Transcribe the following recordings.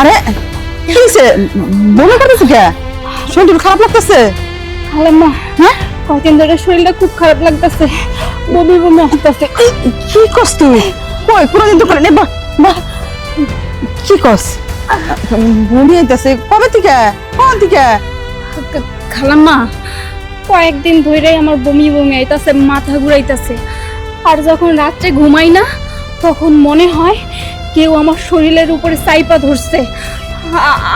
আরে কি হইছে? বলে করতেছ কে? শরীর খারাপ লাগতেছে? খালাম্মা, হ্যাঁ, কয়দিন ধরে শরীরটা খুব খারাপ লাগতেছে, বমি বমি আসতেছে। কি কস তুই? কই কোনদিন তো করে নে বা কি কস? বমি আইতাছে কবে থেকে? কোন থেকে? খালাম্মা, কয়েকদিন ধরেই আমার বমি বমি আইতাছে, মাথা ঘুরাইতাছে। আর যখন রাত্রে ঘুমাই না, তখন মনে হয় কেউ আমার শরীরের উপরে চাইপা ধরছে।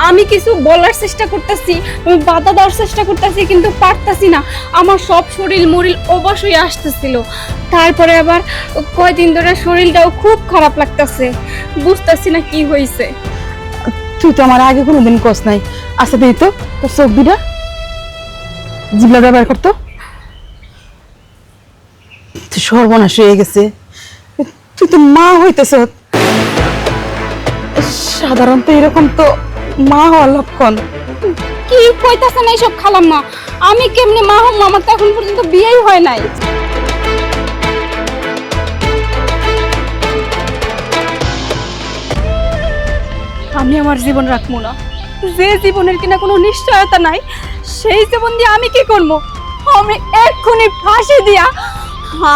আমি কিছু বলার চেষ্টা করতেছি, আমি বাধা দেওয়ার চেষ্টা করতেছি, কিন্তু পারতাছি না। আমার সব শরীর মরিল অবশ হয়ে আসতেছিল। তারপরে আবার কয়দিন ধরে শরীরটাও খুব খারাপ লাগতেছে, বুঝতেছি না কি হয়েছে। তুই তো আমার আগে কোনোদিন কস নাই। আচ্ছা দিই তো তোর চোখ দুটা জিবলা ব্যবহার করতো। তুই সর্বনাশ হয়ে গেছে। তুই তো মা হইতেছ। সাধারণত এরকম তো মা হওয়ার লক্ষণ। কি কইতাছেন এইসব খালাম্মা? আমি কেমনে মা হলাম? আমার তো এখন পর্যন্ত বিয়েই হয় নাই। আমি আমার জীবন রাখবো না। যে জীবনের কিনা কোনো নিশ্চয়তা নাই, সেই জীবন দিয়ে আমি কি করবো? আমি এক্ষুনি ফাঁসি দিয়া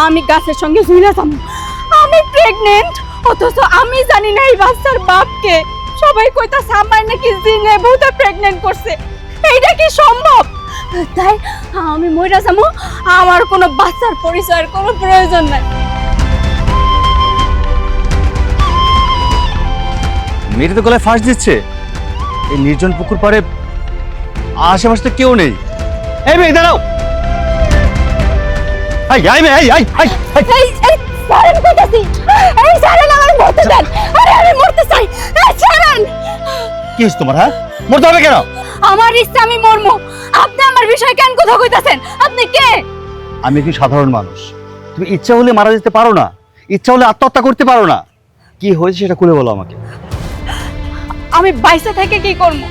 আমি গাছের সঙ্গে ঝুলে যাবো। আমি প্রেগনেন্ট, অথচ আমি জানি না এই বাচ্চার বাপকে। সবাই কইতাছে আমার নাকি জিনে ভূতে প্রেগনেন্ট করছে। এইটা কি সম্ভব? তাই আমি মইরা যাবো, আমার কোনো বাচ্চার পরিচয়ের কোনো প্রয়োজন নাই। মেয়েটা তো গলায় ফাঁস দিচ্ছে। এই নির্জন পুকুর পাড়ে আশেপাশে তো কেউ নেই। এই মেয়ে দাঁড়াও। সারেন কইতাছি, এই সারেন, আমার মরতে দেন। আরে আমি মরতে চাই, এই সারেন। কি হয়েছে তোমার? হ্যাঁ, মরতে হবে কেন? আমার ইচ্ছা আমি মরমু। আপনি আমার বিষয় কেন কথা কইতাছেন? আপনি কে? আমি কি সাধারণ মানুষ? তুমি ইচ্ছা হলে মারা যেতে পারো না, ইচ্ছা হলে আত্মহত্যা করতে পারো না। কি হয়েছে সেটা খুলে বলো আমাকে। আমি বাইসা থেকে কি করব?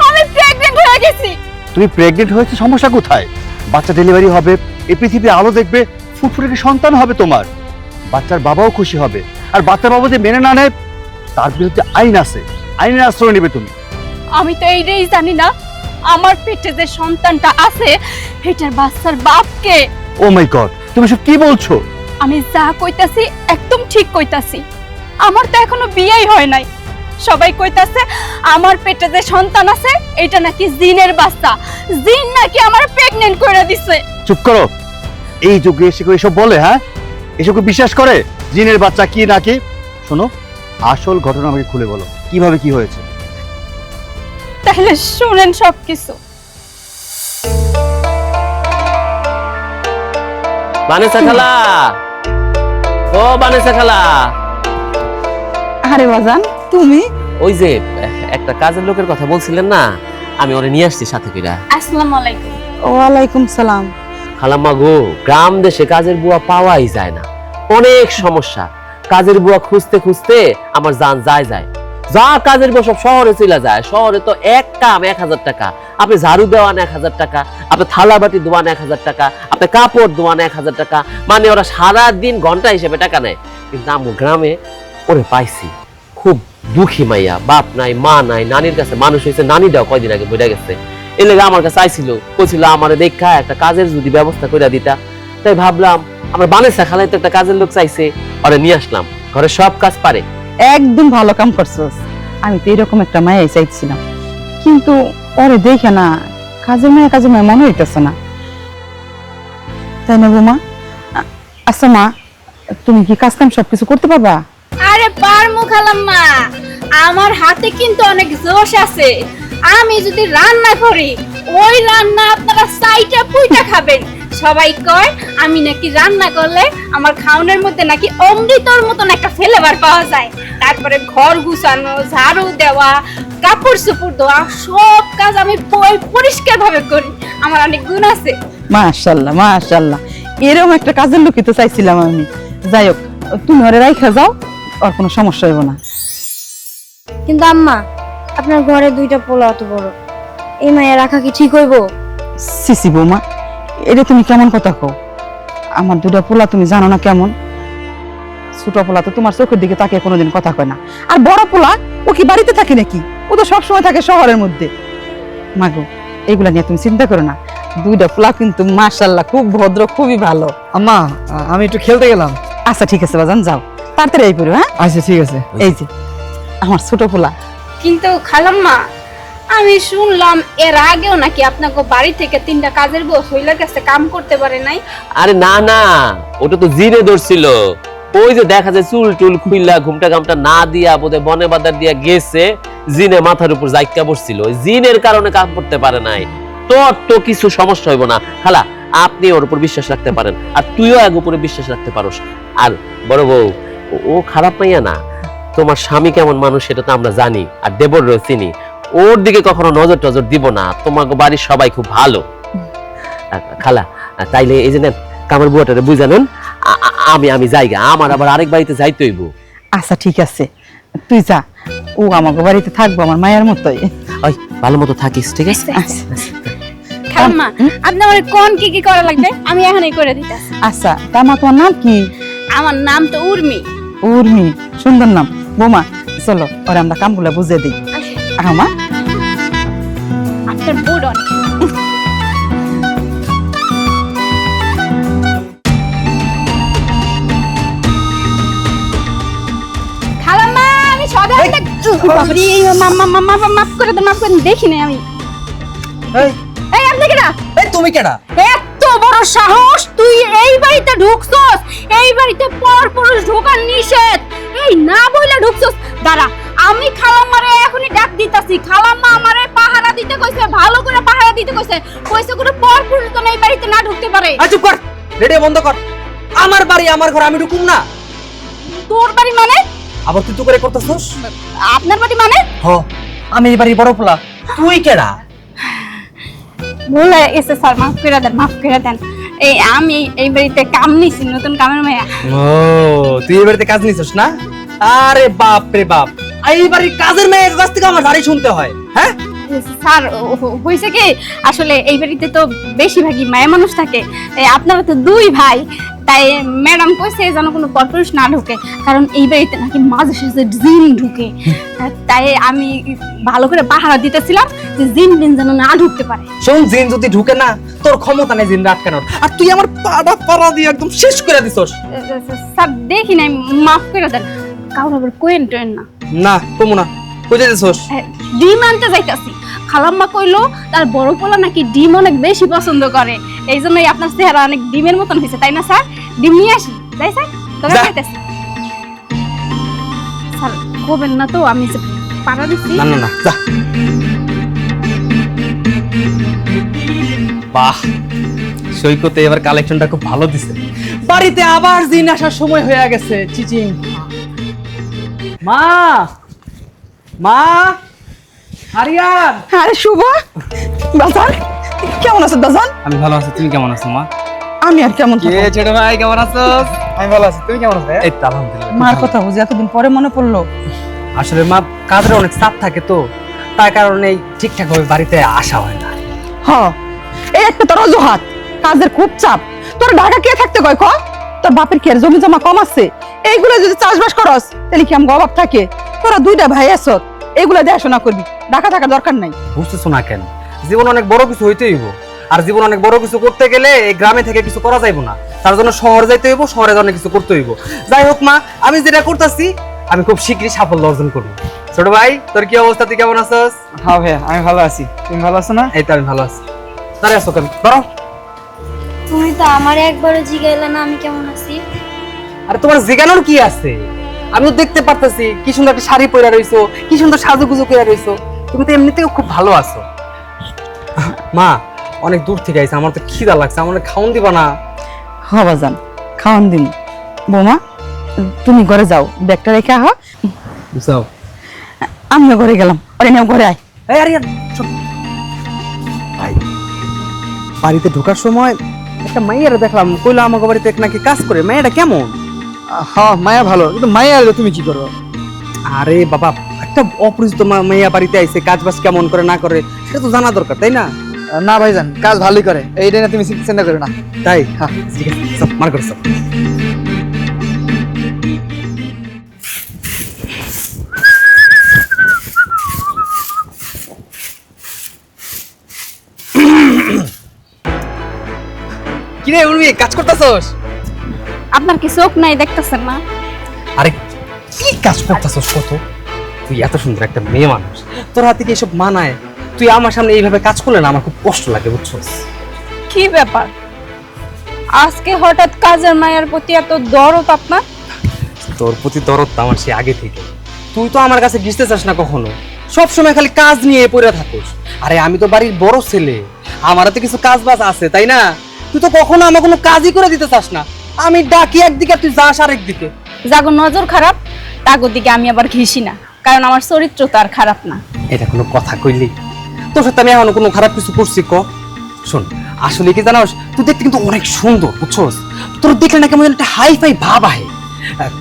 আমি প্রেগন্যান্ট হয়ে গেছি। তুমি প্রেগনেন্ট হয়েছে, সমস্যা কোথায়? বাচ্চা ডেলিভারি হবে, এই পৃথিবীর আলো দেখবে, ফুটফুটে একটা সন্তান হবে তোমার। বাচ্চার বাবাও খুশি হবে। আর বাচ্চার বাবা যে মেনে না নেয়, তার বিরুদ্ধে আইন আছে, আইনের আশ্রয় নেবে তুমি। আমি তো এইটাই জানি না আমার পেটে যে সন্তানটা আছে এটার বাচ্চার বাপকে। ও মাই গড, তুমি সব কি বলছো? আমি যা কইতাছি একদম ঠিক কইতাছি। আমার তো এখনো বিয়েই হয় নাই। সবাই কইতাছে আমার পেটে যে সন্তান আছে এটা নাকি জিনের বাচ্চা। জিন নাকি আমার প্রেগন্যান্ট করে দিছে। চুপ করো। এই যুগে এসে কেউ এসব বলে? হ্যাঁ, এসব বিশ্বাস করে? জিনের বাচ্চা কি নাকি? শোনো, আসল ঘটনা আমাকে খুলে বলো, কিভাবে কি হয়েছে। তাহলে শুনেন সবকিছু। বানেসা খালা, ও বানেসা খালা। আরে বাজান তুমি? ওই যে একটা কাজের লোকের কথা বলছিলেন না, আমি ওরে নিয়ে আসছি সাথে কইরা। আসসালামু আলাইকুম। ওয়ালাইকুম সালাম। খালাম্মা গো, গ্রাম দেশে কাজের বুয়া পাওয়াই যায় না, অনেক সমস্যা। কাজের বুয়া খুঁজতে খুঁজতে আমার জান যায় যায়। যা কাজের বুয়া সব শহরে চলে যায়। শহরে তো এক কাম 1000 টাকা, আপনি ঝাড়ু দেওয়ান 1000 টাকা, আপনি থালা বাটি ধোয়ান 1000 টাকা, আপনি কাপড় ধোয়ান 1000 টাকা। মানে ওরা সারা দিন ঘন্টা হিসেবে টাকা নেয়। কিন্তু আমি গ্রামে ওরে পাইছি, খুব দুঃখী মাইয়া, বাপ নাই মা নাই, নানির কাছে মানুষ হয়েছে, নানিটাও কয়দিন আগে বইটা গেছে। এর লেগে আমার কাছে আইছিল, কইছিল আমারে দেখা একটা কাজের যদি ব্যবস্থা করে দিতা। তাই ভাবলাম আমার বানেসা খালাই তো একটা কাজের লোক চাইছে, ওরে নিয়ে আসলাম। ঘরে সব কাজ পারে। একদম ভালো কাম করছস। আমি তো এরকম একটা মায়াই চাইছিলাম, কিন্তু ওরে দেখে না কাজের মায়া মনে হইতেছে না, তাই না বৌমা? আচ্ছা মা, তুমি কি কাজ কাম সবকিছু করতে পারবা? আরে পারমু খালাম্মা, আমার হাতে কিন্তু অনেক জোশ আছে। আমি যদি রান্না করি, ওই রান্না আপনারা সাইটা পুইটা খাবেন। সবাই কয় আমি নাকি রান্না করলে আমার খাওনের মধ্যে নাকি অমৃতর মতন একটা ফ্লেভার পাওয়া যায়। তারপরে ঘর গুছানো, ঝাড়ু দেওয়া, কাপড় চোপড় ধোয়া, সব কাজ আমি পরিষ্কার ভাবে করি। আমার অনেক গুণ আছে। মাশাআল্লাহ মাশাআল্লাহ, এরকম একটা কাজের লোকই তো চাইছিলাম আমি। যাই হোক, তুমি ওরে রাইখা যাও, আর কোনো সমস্যা হইব না। কিন্তু আম্মা, আপনার ঘরে 2টা পোলা অত বড়, এই মায়া রাখা কি ঠিক হইব? সিসি বৌমা, এটা তুমি কেমন কথা কও? আমার 2টা পোলা তুমি জানো না কেমন? ছোট পোলা তো তোমার চোখের দিকে তাকিয়ে কোনোদিন কথা কয় না, আর বড় পোলা ও কি বাড়িতে থাকে নাকি? ও তো সবসময় থাকে শহরের মধ্যে। মাগো, এগুলা নিয়ে তুমি চিন্তা করো না, দুইটা পোলা কিন্তু মাশাআল্লাহ খুব ভদ্র, খুবই ভালো। আম্মা আমি একটু খেলতে গেলাম। আচ্ছা ঠিক আছে বাজান, যাও তাড়াতাড়ি এই পড়ো। হ্যাঁ আচ্ছা ঠিক আছে। এই যে আমার ছোট পোলা। কিন্তু খালাম্মা, আমি শুনলাম এর আগেও নাকি আপনাকে বাড়ি থেকে 3টা কাজের বউ শৈলার কাছে কাম করতে পারে নাই। আরে না না, ওটা তো জিনে ধরছিল। ওই যে দেখা যায় চুল টুল খুইলা ঘুমটা গামটা না দিয়া বোধহয় বনে বাদার দিয়া গেছে, জিনে মাথার উপর জাইকা বসছিল, ওই জিনের কারণে কাম করতে পারে নাই। তোর তো কিছু সমস্যা হইব না খালা, আপনি ওর উপর বিশ্বাস রাখতে পারেন, আর তুইও এক উপরে বিশ্বাস রাখতে পারোস। আর বড় বউ, ও খারাপ মাইয়া না, তোমার স্বামী কেমন মানুষ সেটা তো আমরা জানি, আর দেবর চিনি, ওর দিকে কখনো নজর টজর দিব না। তোমাকে বাড়ির সবাই খুব ভালো। খালা তাইলে এই যে নেন কামার বুয়াটারে বুঝা নেন, আমি যাইগা, আমার আবার আরেক বাড়িতে যাইতে হইব। আচ্ছা ঠিক আছে, তুই যা, ও আমাকে বাড়িতে থাকবো আমার মায়ের মতোই। ওই ভালো মতো থাকিস, ঠিক আছে? খালাম্মা, আপনি আমার কোন কি কি করা লাগবে আমি এখনই করে দিতেছি। আচ্ছা তামা, তোমার নাম কি? আমার নাম তো উর্মি। উর্মি, সুন্দর নাম। বোমা চলো, ওরে আমরা কামগুলা বুঝে দিই। আমা আপনার বুড়ো খালাম্মা, আমি সদা বাবারে, মাফ করে দেন, মাফ করে দেন, দেখি নাই আমি। এই এই আপনি কেডা? এই তুমি কেডা? এত বড় সাহস, তুই এই বাড়িতে ঢুকছস? এই বাড়িতে পরপুরুষ ঢোকার নিষেধ, এই না বইলা ঢুকছস। দাঁড়া, আমি খালাম্মারে এখনই ডাক দিতাছি। খালাম্মা আমারে পাহারা দিতে কইছে, ভালো করে পাহারা দিতে কইছে, কইছে কোনো পরপুরুষ তো এই বাড়িতে না ঢুকতে পারে। চুপ কর, রেডিও বন্ধ কর। আমার বাড়ি আমার ঘর, আমি ঢুকুম না। তোর বাড়ি মানে? আবার তুই তো করে করতেছস। আপনার বাড়ি মানে? হ, আমি এই বাড়ির বড় পোলা। তুই কেডা? ভুল হয়ে গেছে স্যার, মাফ করে দেন, মাফ করে দেন। এই আমি এই বাড়িতে কাম নিছি, নতুন কামের মেয়ে। ও তুই এই বাড়িতে কাজ নিছস না? আরে বাপ রে বাপ, এই বাড়ির কাজের মেয়ের কাছ থেকে আমার বাড়ি শুনতে হয়? হ্যাঁ স্যার, হয়েছে কি, আসলে এই বাড়িতে তো বেশিরভাগই মায়ের মানুষ থাকে, আপনারা তো 2 ভাই, তাই ম্যাডাম কইছে যেন কোনো পরপুরুষ না ঢুকে, কারণ এই বাড়িতে নাকি মাঝে সাঝে জিন ঢুকে। তাই আমি ভালো করে পাহারা দিতেছিলাম যে জিন বিন যেন না ঢুকতে পারে। শোন, জিন যদি ঢুকে না, তোর ক্ষমতা নেই জিন আটকানোর, আর তুই আমার পাড়া পাড়া দিয়ে একদম শেষ করে দিছস। স্যার দেখি নাই, মাফ করে দেন। কাউর আবার কোয়েন টোয়েন না। না কমু না, কোথায় দিছস? ডিম আনতে যাইতাছি, খালাম্মা কইলো তার বড় পোলা নাকি ডিম অনেক বেশি পছন্দ করে, এই জন্যই আপনার চেহারা অনেক ডিমের মতন হয়েছে, তাই না স্যার? ডিম নিয়ে আসি, যাই স্যার, তোরা যাইতাছি। স্যার কবেন না তো, আমি যে পাড়া দিচ্ছি। না না না, যা। বাহ, সৈকতে এবার কালেকশনটা খুব ভালো দিছে। বাড়িতে আবার জিন আসার সময় হয়ে গেছে। চিচিং। মা, মা, আরিয়ান। আরে শুভ, বাজান কেমন আছো? দাজান আমি ভালো আছি, তুমি কেমন আছো মা? আমি আর কেমন থাকবো? ছোট ভাই কেমন আছো? আমি ভালো আছি, তুমি কেমন আছো? এই তো আলহামদুলিল্লাহ। মার কথা বুঝে এতদিন পরে মনে পড়লো। আসলে মা কাজের অনেক চাপ থাকে তো, তার কারণে ঠিকঠাক ভাবে বাড়িতে আসা হয় না। হ, এই একটা তোর অজুহাত, কাজের খুব চাপ। তোর ঢাকা কে থাকতে কয়? ক তোর বাপের কি আর জমি জমা কম আছে? এইগুলো যদি চাষবাস করস তাহলে কি আমার অভাব থাকে? তোরা 2টা ভাই আছো, এইগুলো দেখাশোনা করবি, ঢাকা থাকার দরকার নাই। বুঝতেছো না কেন? জীবন অনেক বড় কিছু হইতে হইব, আর জীবন অনেক বড় কিছু করতে গেলে এই গ্রামে থেকে কিছু করা যাইব না, তার জন্য শহরে যাইতে হইব, শহরে অনেক কিছু করতে হইব। যাই হোক মা, আমি যেটা করতেছি আমি খুব শীঘ্রই সাফল্য অর্জন করব। ছোট ভাই, তোর কি অবস্থা? তুই কেমন আছিস? হ্যাঁ ভাইয়া, আমি ভালো আছি। তুমি ভালো আছো না? এই তো আমি ভালো আছি। দাঁড়িয়ে আসো কেন? ধরো। তুমি তো আমার একবারও জিগাইলা না আমি কেমন আছি। আরে তোমার জিগানোর কি আছে? আমি তো দেখতে পারতেছি কি সুন্দর একটা শাড়ি পরে রইছো, কি সুন্দর সাজুগুজু করে রইছো, তুমি তো এমনিতেও খুব ভালো আছো। মা, অনেক দূর থেকে আইছে, আমার তো খিদা লাগছে, আমার খাওন দিবা না? হ বাজান, খাওয়ান দিন। বৌমা তুমি ঘরে যাও, ব্যাগটা রেখে আহ, যাও। আমিও ঘরে গেলাম। আরে নেও ঘরে আয়। এই আরিয়ান, চল। ভাই, বাড়িতে ঢোকার সময় একটা মাইয়ারে দেখলাম, কইলো আমাকে বাড়িতে নাকি কাজ করে। মাইয়াটা কেমন? হ্যাঁ মায়া ভালো, কিন্তু মায়া এলে তুমি কি করো? আরে বাবা, একটা অপরিচিত মাইয়া বাড়িতে আইছে, কাজ বাজ কেমন করে না করে সেটা তো জানা দরকার, তাই না? না ভাইজান, কাজ ভালোই করে, এইটা না তুমি চিন্তা করো না। তাই? হ্যাঁ ঠিক আছে, সব মার করে সব। কিরে উর্মি কাজ করতেছস? আপনার কি চোখ নাই দেখতেছেন না? আরে কি কাজ করতেছস কত? তুই এত সুন্দর একটা মেয়ে মানুষ, তোর হাতে কি এসব মানায়? তুই আমার সামনে এইভাবে কাজ করলে না আমার খুব কষ্ট লাগে, বুঝছস? কি ব্যাপার আজকে হঠাৎ কাজের মায়ের প্রতি এত দরদ আপনার? তোর প্রতি দরদ তো আমার সে আগে থেকে। তুই তো আমার কাছে ঘিসতে চাস না কখনো, সব সময় খালি কাজ নিয়ে পড়ে থাকোস। আরে আমি তো বাড়ির বড় ছেলে, আমারও তো কিছু কাজ বাজ আছে, তাই না? তুই তো কখনো আমার কোনো কাজই করে দিতে চাস না। আমি ডাকি একদিকে আর তুই যাস আরেকদিকে। যাগো নজর খারাপ তাগো দিকে আমি আবার ঘিসি না, কারণ আমার চরিত্র তো আর খারাপ না। এটা কোনো কথা কইলি? তোর সাথে আমি এখনো কোনো খারাপ কিছু করছি ক? শোন, আসলে কি জানোস, তুই দেখতে কিন্তু অনেক সুন্দর, বুঝছস? তোর দেখলে না কেমন একটা হাই ফাই ভাব আহে,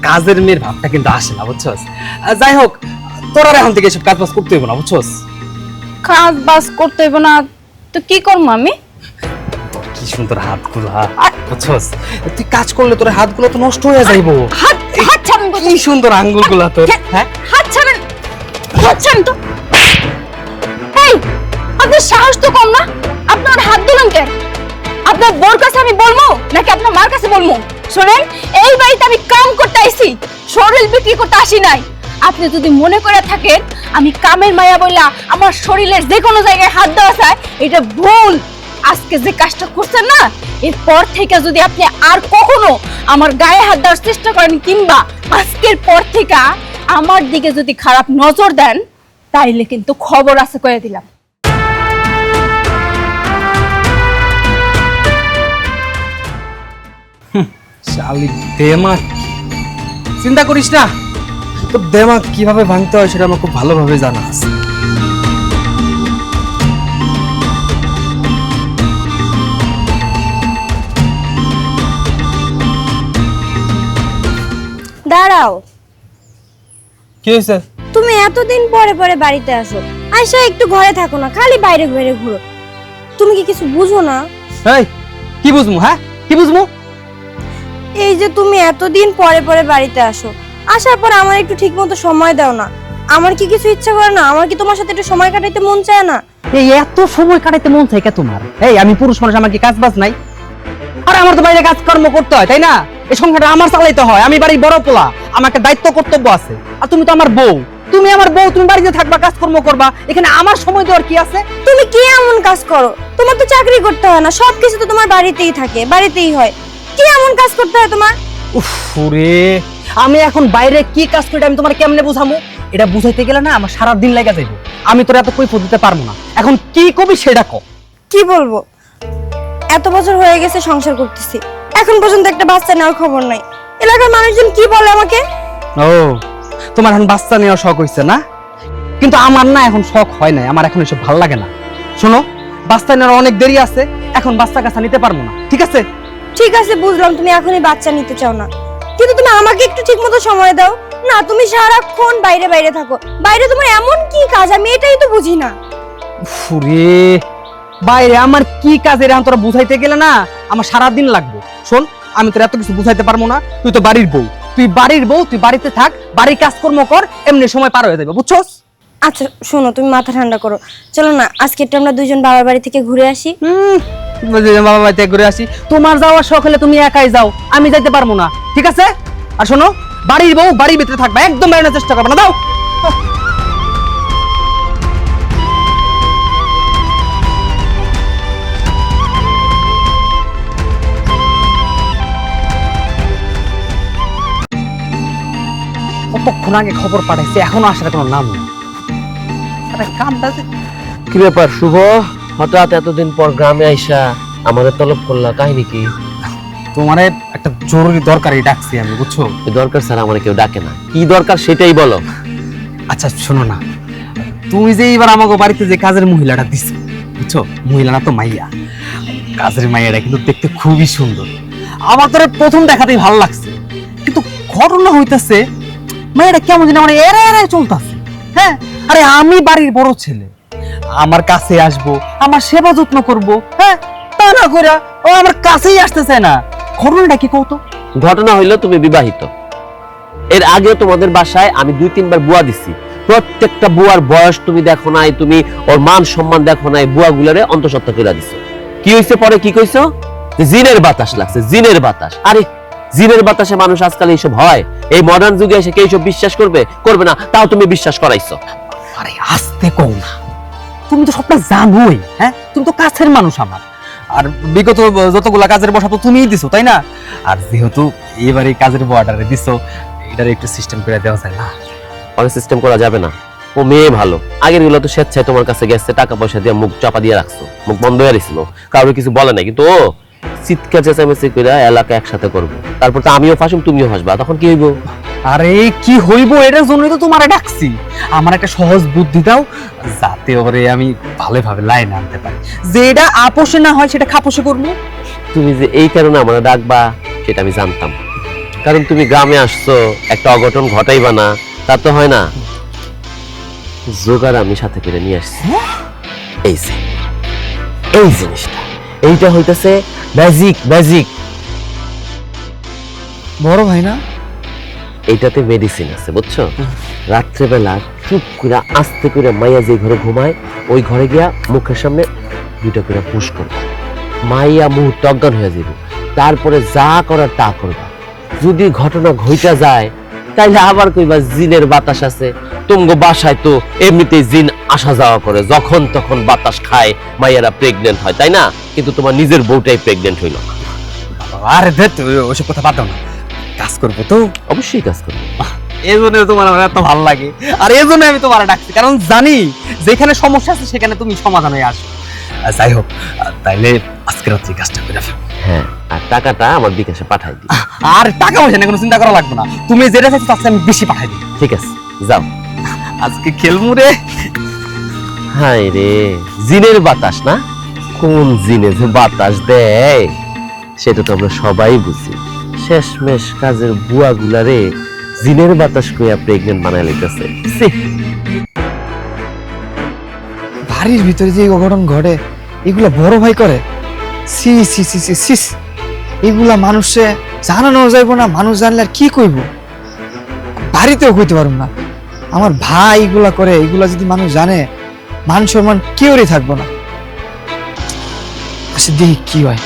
কাজের মেয়ের ভাবটা কিন্তু আসে না, বুঝছস? যাই হোক, তোর আর এখন থেকে এসব কাজ বাজ করতে হইব না, বুঝছস? কাজ বাজ করতে হইব না তো কি করবো আমি? কি সুন্দর হাতগুলো, বুঝছস? তুই কাজ করলে তোর হাতগুলো তো নষ্ট হয়ে যাইবো। হাত হাত ছাড়েন তো। কি সুন্দর আঙ্গুলগুলো তোর, হ্যাঁ? হাত ছাড়েন, হাত ছাড়েন তো। এই আপনার সাহস তো কম না, আপনার হাত দিলেন কেন? আপনার বোর কাছে আমি বলবো নাকি আপনার মার কাছে বলবো? শোনেন, এই বাড়িতে আমি কাম করতে আইছি, শরীর বিক্রি করতে আসি নাই। আপনি যদি মনে করে থাকেন আমি কামের মায়া বইলা আমার শরীরের যে কোনো জায়গায় হাত দেওয়া যায়, এটা ভুল। আজকে যে কাজটা করছেন না, এরপর থেকে যদি আপনি আর কখনো আমার গায়ে হাত দেওয়ার চেষ্টা করেন কিংবা আজকের পর থেকে আমার দিকে যদি খারাপ নজর দেন, তাইলে কিন্তু খবর আছে কয়ে দিলাম। শালি দেমাগ, চিন্তা করিস না, তো দেমাগ কিভাবে ভাঙতে হয় সেটা আমার খুব ভালোভাবে জানা আছে। দাঁড়াও, কি হয়েছে? তুমি এতদিন পরে পরে বাড়িতে আসো, আইসা একটু ঘরে থাকো না, খালি বাইরে বাইরে ঘুরো। তুমি কি কিছু বুঝো না? এই কি বুঝমু, হ্যাঁ কি বুঝমু? এই যে তুমি এতদিন পরে পরে বাড়িতে আসো, আসার পর আমার একটু ঠিক মতো সময় দাও না। আমার কি কিছু ইচ্ছা করে না? আমার কি তোমার সাথে একটু সময় কাটাইতে মন চায় না? এই এত সময় কাটাইতে মন চাই কে তোমার? এই আমি পুরুষ মানুষ, আমার কি কাজ বাজ নাই? আরে আমার তো বাইরে কাজকর্ম করতে হয়, তাই না? এই সংসারটা আমার চালাইতে হয়, আমি বাড়ির বড় পোলা, আমার একটা দায়িত্ব কর্তব্য আছে। আর তুমি তো আমার বউ, তুমি আমার বউ, তুমি বাড়িতে থাকবা, কাজকর্ম করবা, এখানে আমার সময় দেওয়ার কি আছে? তুমি কি এমন কাজ করো? তোমার তো চাকরি করতে হয় না, সবকিছু তো তোমার বাড়িতেই থাকে, বাড়িতেই হয়। কি এমন কাজ করতে হয় তোমার? উফ রে, আমি এখন বাইরে কি কাজ করি আমি তোমার কেমনে বুঝামু? এটা বুঝাইতে গেলে না আমার সারা দিন লাগা যাইব। আমি তোর এত কৈফিয়ত দিতে পারবো না। এখন কি কবি সেটা ক। কি বলবো? এত বছর হয়ে গেছে সংসার করতেছি, এখন পর্যন্ত একটা বাচ্চা নেওয়ার খবর নাই। এলাকার মানুষজন কি বলে আমাকে? ও, তোমার এখন বাচ্চা নেওয়ার শখ হইছে না? কিন্তু আমার না এখন শখ হয় নাই, আমার এখন এসব ভালো লাগে না। শোনো, বাচ্চা নেওয়ার অনেক দেরি আছে, এখন বাচ্চা কাচ্চা নিতে পারবো না, ঠিক আছে? ঠিক আছে, বুঝলাম তুমি এখনই বাচ্চা নিতে চাও না, কিন্তু তুমি আমাকে একটু ঠিক মতো সময় দাও না। তুমি সারাক্ষণ বাইরে বাইরে থাকো, বাইরে তোমার এমন কি কাজ আমি এটাই তো বুঝি না। ফুরে, বাইরে আমার কি কাজ এখন তোরা বুঝাইতে গেলে না আমার সারা দিন লাগবে। শোন, আমি তোর এত কিছু বুঝাইতে পারবো না, তুই তো বাড়ির বউ, তুই বাড়ির বউ, তুই বাড়িতে থাক, বাড়ির কাজকর্ম কর, এমনি সময় পার হয়ে যাবে, বুঝছস? আচ্ছা শোনো, তুমি মাথা ঠান্ডা করো, চলো না আজকে একটু আমরা দুইজন বাবার বাড়ি থেকে ঘুরে আসি। বাবা বাড়িতে ঘুরে আসি? তোমার যাওয়ার শখ হলে তুমি একাই যাও, আমি যাইতে পারবো না, ঠিক আছে? আর শোনো, বাড়ির বউ বাড়ির ভিতরে থাকবে, একদম বেরোনোর চেষ্টা করবে না, দাও। কতক্ষণ আগে খবর পাঠাইছে, এখনো আসার কোনো নাম নেই। আরে কামটা যে কি ব্যাপার শুভ, হঠাৎ এতদিন পর গ্রামে আইসা আমাদের তলব করলা, কাহিনী কি? তোমারে একটা জরুরি দরকারি ডাকছি আমি, বুঝছো? এই দরকার স্যার আমার কেউ ডাকে না, কি দরকার সেটাই বলো। আচ্ছা শোনো না, তুমি যে এবার আমাকে বাড়িতে যে কাজের মহিলাটা দিছো, বুঝছো? মহিলাটা তো মাইয়া, কাজের মাইয়াটা কিন্তু দেখতে খুবই সুন্দর। আমার তো প্রথম দেখাতেই ভালো লাগছে, কিন্তু ঘটনা হইতাছে মাইয়াটা কেমন যেন মানে এড়ে এড়ে চলতেছে। হ্যাঁ, আরে আমি বাড়ির বড় ছেলে, আমার কাছে আসবো, আমার সেবা যত্ন করবো, হ্যাঁ, তা না কইরা ও আমার কাছেই আসতে চায় না। ঘটনাটা কি কত? ঘটনা হইলো তুমি বিবাহিত, এর আগেও তোমাদের বাসায় আমি 2-3 বার বুয়া দিছি, প্রত্যেকটা বুয়ার বয়স তুমি দেখো নাই, তুমি ওর মান সম্মান দেখো নাই, বুয়া গুলারে অন্তঃসত্ত্বা করে দিছো। কি হইছে পরে, কি কইছো? যে জিনের বাতাস লাগছে, জিনের বাতাস। আরে জিনের বাতাসে মানুষ আজকাল এইসব হয়? এই মডার্ন যুগে এসে কে এইসব বিশ্বাস করবে? করবে না, তাও তুমি বিশ্বাস করাইছো। আরে আস্তে কও না, তুমি তো সবটা জানোই। হ্যাঁ, তুমি তো কাছের মানুষ আমার। আর বিগত যতগুলা কাজের বসা তো তুমিই দিছো, তাই না? আর যেহেতু এবারে কাজের বর্ডারে দিছো, এটার একটু সিস্টেম করে দেওয়া যায় না? অনেক সিস্টেম করা যাবে না। ও মেয়ে ভালো, আগের গুলো তো স্বেচ্ছায় তোমার কাছে গেছে, টাকা পয়সা দিয়ে মুখ চাপা দিয়ে রাখছো, মুখ বন্ধ হয়ে গেছিল, কারোর কিছু বলে নাই। কিন্তু ও চিৎকার চেঁচামেচি করে এলাকা একসাথে করবো, তারপর তো আমিও ফাঁসুম, তুমিও ফাঁসবা, তখন কি হইব? আরে কি হইব, এটার জন্যই তো তোমারে ডাকছি। আমার একটা সহজ বুদ্ধি দাও, যাতে ওরে আমি ভালোভাবে লাইনে আনতে পারি। যেটা আপোষে না হয় সেটা খাপোষে করবো। তুমি যে এই কারণে আমার ডাকবা সেটা আমি জানতাম, কারণ তুমি গ্রামে আসছো, একটা অঘটন ঘটাইবা না তা তো হয় না। জোগাড় আমি সাথে করে নিয়ে আসছি। এই যে এই জিনিসটা, এইটা হইতেছে ম্যাজিক। ম্যাজিক বড় ভাই না? এইটাতে মেডিসিন আছে, বুঝছো? রাত্রেবেলা চুপ করে আস্তে করে মাইয়া যে ঘরে ঘুমায়, ওই ঘরে গিয়া মুখের সামনে দুইটা করে পুশ করবা, মাইয়া মুহূর্তে অজ্ঞান হয়ে যাবে। তারপরে যা করার তা করবা। যদি ঘটনা ঘইটা যায়, তাইলে আবার কইবা জিনের বাতাস আছে। তুমগো বাসায় তো এমনিতেই জিন আসা যাওয়া করে, যখন তখন বাতাস খায়, মাইয়ারা প্রেগনেন্ট হয়, তাই না? কিন্তু তোমার নিজের বউটাই প্রেগনেন্ট হইল না। আরে ধেত, ওসব কথা বাদ দাও না, কাজ করবো তো। অবশ্যই কাজ করবে। এই জন্য তোমার আমার এত ভালো লাগে, আর এই জন্য আমি তোমার ডাকছি, কারণ জানি যেখানে সমস্যা আছে সেখানে তুমি সমাধান হয়ে আসো। যাই হোক, তাইলে আজকে রাত্রি কাজটা করে ফেলবো। হ্যাঁ, আর টাকাটা আমার বিকাশে পাঠাই দিই। আর টাকা পয়সা নিয়ে কোনো চিন্তা করা লাগবে না, তুমি যেটা চাইছো তার চেয়ে আমি বেশি পাঠাই দিই। ঠিক আছে, যাও। আজকে খেলমু রে। হাই রে, জিনের বাতাস না? কোন জিনে যে বাতাস দেয় সেটা তো আমরা সবাই বুঝি। শেষমেশ কাজের বুয়া গুলারে জিনের বাতাস কইয়া প্রেগনেন্ট বানায় লইতেছে। বাড়ির ভিতরে যে অঘটন ঘটে, এগুলা বড় ভাই করে? সি সি সি সি সি, এগুলা মানুষে জানানো যাইব না, মানুষ জানলে আর কি কইব? বাড়িতেও কইতে পারব না। আমার ভাই এগুলা করে, এগুলা যদি মানুষ জানে, মান সম্মান কেউরই থাকবো না। আচ্ছা দেখি কি হয়।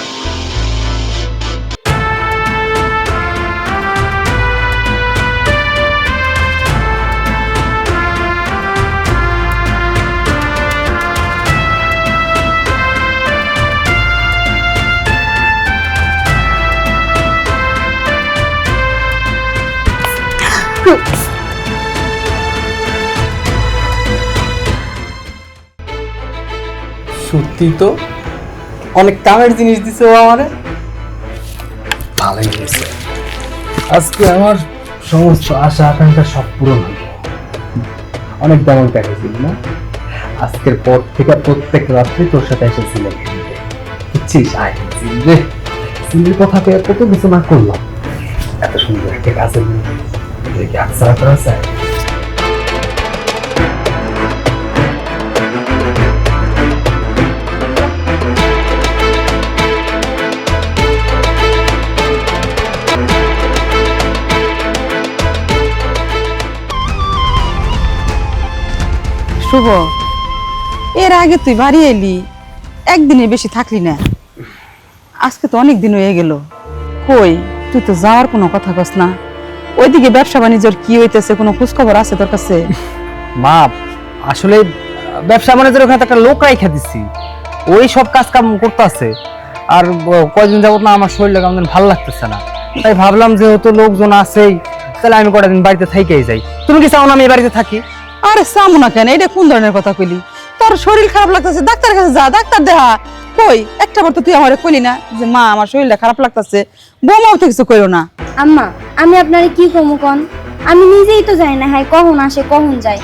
সত্যি তো অনেক কামের জিনিস দিছে ও আমারে। ভালোই হয়েছে, আজকে আমার সমস্ত আশা আকাঙ্ক্ষা সব পূরণ হইল। অনেক দামন কাটাইছিল না? আজকের পর থেকে প্রত্যেক রাত্রি তোর সাথে এসেছিলাম, বুঝছিস? আয় রে, সিলের কথা পেয়ে কত কিছু না করলাম। এত সুন্দর একটা কাজের কি আকসারা করা যায়? শুভ, এর আগে তুই বাড়ি এলি, একদিনে বেশি থাকলি না। আজকে তো অনেক দিন হয়ে গেল। কই, তুই তো যাওয়ার কোনো কথা কস না। ওইদিকে ব্যবসা বাণিজ্যর কি হইতেছে, কোনো খোঁজ খবর আছে তোর কাছে? মা, আসলে ব্যবসা বাণিজ্যের ওখানে একটা লোক রাইখা দিচ্ছি, ওই সব কাজ কাম করতেছে। আর কয়দিন যাবত না আমার শরীরটা কেমন ভালো লাগতেছে না, তাই ভাবলাম যেহেতু লোকজন আছেই, তাহলে আমি কটা দিন বাড়িতে থাইকেই যাই। তুমি কি চাও না আমি এই বাড়িতে থাকি? আরে সামু না কেন, এটা কোন ধরনের কথা কইলি? তোর শরীর খারাপ লাগতেছে, ডাক্তারের কাছে যা, ডাক্তার দেখা। কই একটা বার তো তুই আমারে কইলি না যে মা আমার শরীরটা খারাপ লাগতেছে, বৌমাও তো কিছু কইলো না। আম্মা, আমি আপনারে কি কমু কোন? আমি নিজেই তো জানি না, হ্যাঁ কখন আসে কখন যায়।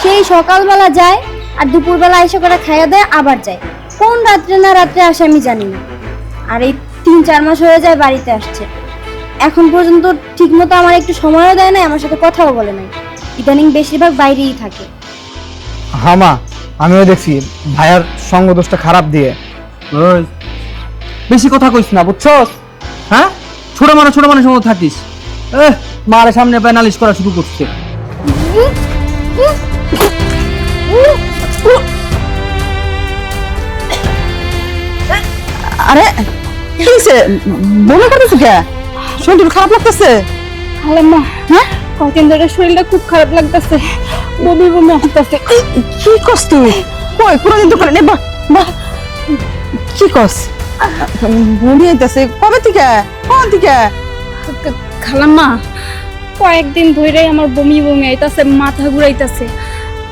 সেই সকালবেলা যায় আর দুপুরবেলা এসে করে খাইয়া দেয়, আবার যায়। কোন রাত্রে না রাত্রে আসে আমি জানি না। আর এই 3-4 মাস হয়ে যায় বাড়িতে আসছে, এখন পর্যন্ত ঠিকমতো আমার একটু সময়ও দেয় না, আমার সাথে কথাও বলে নাই। ইদানিং বেশিরভাগ বাইরেই থাকে। হ্যাঁ মা, আমিও দেখছি ভাইয়ার সঙ্গ দোষটা খারাপ দিয়ে। ওই বেশি কথা কইস না, বুঝছস? হ্যাঁ, ছোট মানুষের মতো থাকিস। মার সামনে পায় নালিশ করা শুরু করছে। আরে কি হয়েছে? বলে করতেছে কে? শরীর খারাপ লাগতেছে? খালাম্মা হ্যাঁ? কয়দিন ধরে শরীরটা খুব খারাপ লাগতেছে, বমি বমি আসতেছে। কি করছ তুই? কই কোনদিন তো করে নে বাহ বাহ কি করছ? বমি আইতাছে কবে থেকে? কোন থেকে? খালাম্মা কয়েকদিন ধরেই আমার বমি বমি আইতাছে, মাথা ঘুরাইতাছে।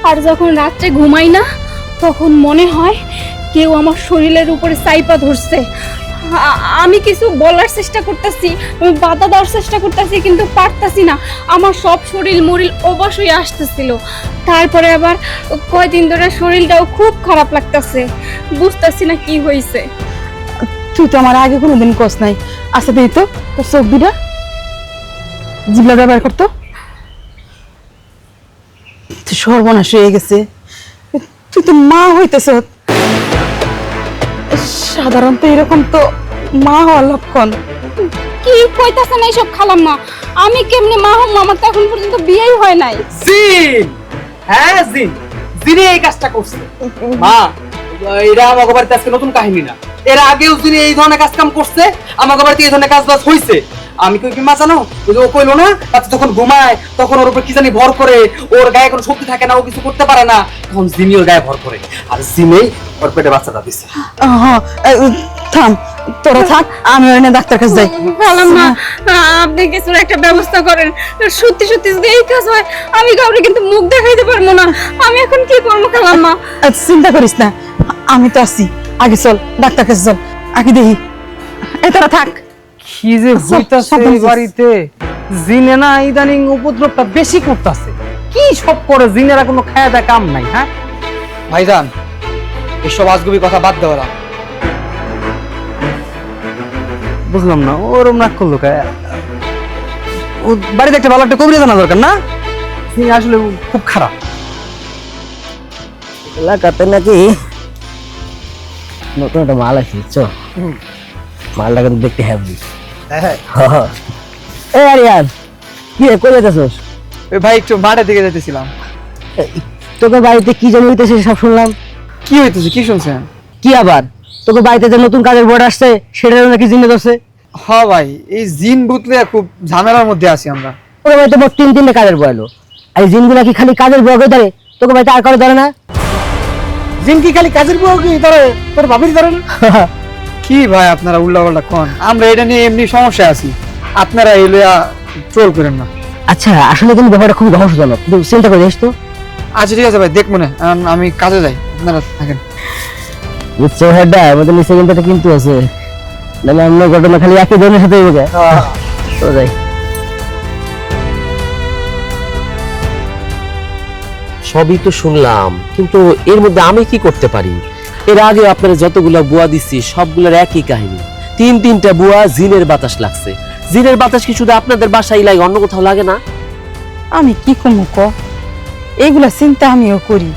আর যখন রাত্রে ঘুমাই না তখন মনে হয় কেউ আমার শরীরের উপরে চাইপা ধরছে। আমি কিছু বলার চেষ্টা করতেছি, আমি বাধা দেওয়ার চেষ্টা করতেছি, কিন্তু পারতাছি না। আমার সব শরীর মরিল অবশ হয়ে আসতেছিল। তারপরে আবার কয়দিন ধরে শরীরটাও খুব খারাপ লাগতেছে, বুঝতেছি না কি হয়েছে। তুই তো আমার আগে কোনোদিন কস নাই। আচ্ছা দিই তো তোর চোখ দুটা জিবলা ব্যবহার করতো। তুই সর্বনাশ হয়ে গেছে। তুই তো মা হইতেছ। সাধারণত এরকম তো মা হওয়ার লক্ষণ। কি কইতাছেন এইসব খালাম্মা? আমি কেমনে মা হম? আমার তো এখন পর্যন্ত বিয়েই হয় নাই। জিন, হ্যাঁ জিন, জিনে এই কাজটা করছে। মা, এরা আমাকে বাড়িতে আজকে নতুন কাহিনী না, এর আগেও জিনে এই ধরনের কাজ কাম করছে, আমাকে বাড়িতে এই ধরনের কাজ বাজ হইছে। আমি কই কি মা জানো, ওই যে ও কইলো না রাতে যখন ঘুমায় তখন ওর উপর কি জানি ভর করে, ওর গায়ে কোনো শক্তি থাকে না, ও কিছু করতে পারে না, তখন জিনি ওর গায়ে ভর করে, আর জিনেই ওর পেটে বাচ্চাটা দিছে। হ্যাঁ, থাম তোরা থাক, আমি ওই ডাক্তার কাছে যাই। খালাম্মা আপনি কিছু একটা ব্যবস্থা করেন। সত্যি সত্যি যদি এই কাজ হয় আমি কাউকে কিন্তু মুখ দেখাইতে পারবো না। আমি এখন কি করবো খালাম্মা? চিন্তা করিস না, আমি তো আছি। আগে চল ডাক্তার কাছে চল, আগে দেখি। এই তোরা থাক। কি যে হইতাছে এই বাড়িতে, জিনে না ইদানিং উপদ্রবটা বেশি করতেছে। কি সব করে জিনেরা কোনো খায়া দেয় কাম নাই। হ্যাঁ ভাইজান, এসব আজগুবি কথা বাদ দেওয়া। বুঝলাম না ওরম রাগ করলো কে? ও বাড়িতে একটা ভালো একটা কবিরা জানা দরকার না? জিনে আসলে খুব খারাপ। এলাকাতে নাকি নতুন একটা মাল আছে, বুঝছো? মালটা কিন্তু দেখতে হ্যাভি। এ আরিয়ান, কি রে, কই যাচ্ছস? ওই ভাই একটু মাঠের দিকে যেতেছিলাম। তোকে বাড়িতে কি জন্য হইতেছে সব শুনলাম। কি হইতেছে? কি শুনছেন? কি আবার? তোকে বাড়িতে যে নতুন কাজের বোর্ড আসছে সেটার নাকি জিনে ধরছে। হ্যাঁ ভাই, এই জিন বুতলে খুব ঝামেলার মধ্যে আছি আমরা। তোকে বাড়িতে মোট তিনটে কাজের বয় এলো। আর এই জিনগুলা কি খালি কাজের বয়কে ধরে? তোকে বাড়িতে আর কারো ধরে না? জিন কি খালি কাজের বউ কি ধরে, তোর ভাবির ধরে না? কি ভাই আপনারা উল্লাপাল্টা কোন? আমরা এটা নিয়ে এমনি সমস্যা আছি, আপনারা এই লইয়া ট্রোল করেন না। আচ্ছা, আসলে কিন্তু ব্যাপারটা খুব রহস্যজনক, কিন্তু চিন্তা করে দেখিস তো। আচ্ছা ঠিক আছে ভাই, দেখ মনে আমি কাজে যাই, আপনারা থাকেন। বুঝছো হেডা, আমাদের নিচে কিন্তু একটা কিন্তু আছে, নাহলে অন্য ঘটনা খালি একই ধরনের সাথে হয়ে যায়। তো যাই। সবই তো শুনলাম, কিন্তু এর মধ্যে আমি কি করতে পারি? এর আগে আপনারা যতগুলা বুয়া দিচ্ছি সবগুলোর একই কাহিনী। তিনটা বুয়া জিনের বাতাস লাগছে। জিনের বাতাস কি শুধু আপনাদের বাসায় লাগে, অন্য কোথাও লাগে না? আমি কি করবো ক? এইগুলা চিন্তা আমিও করি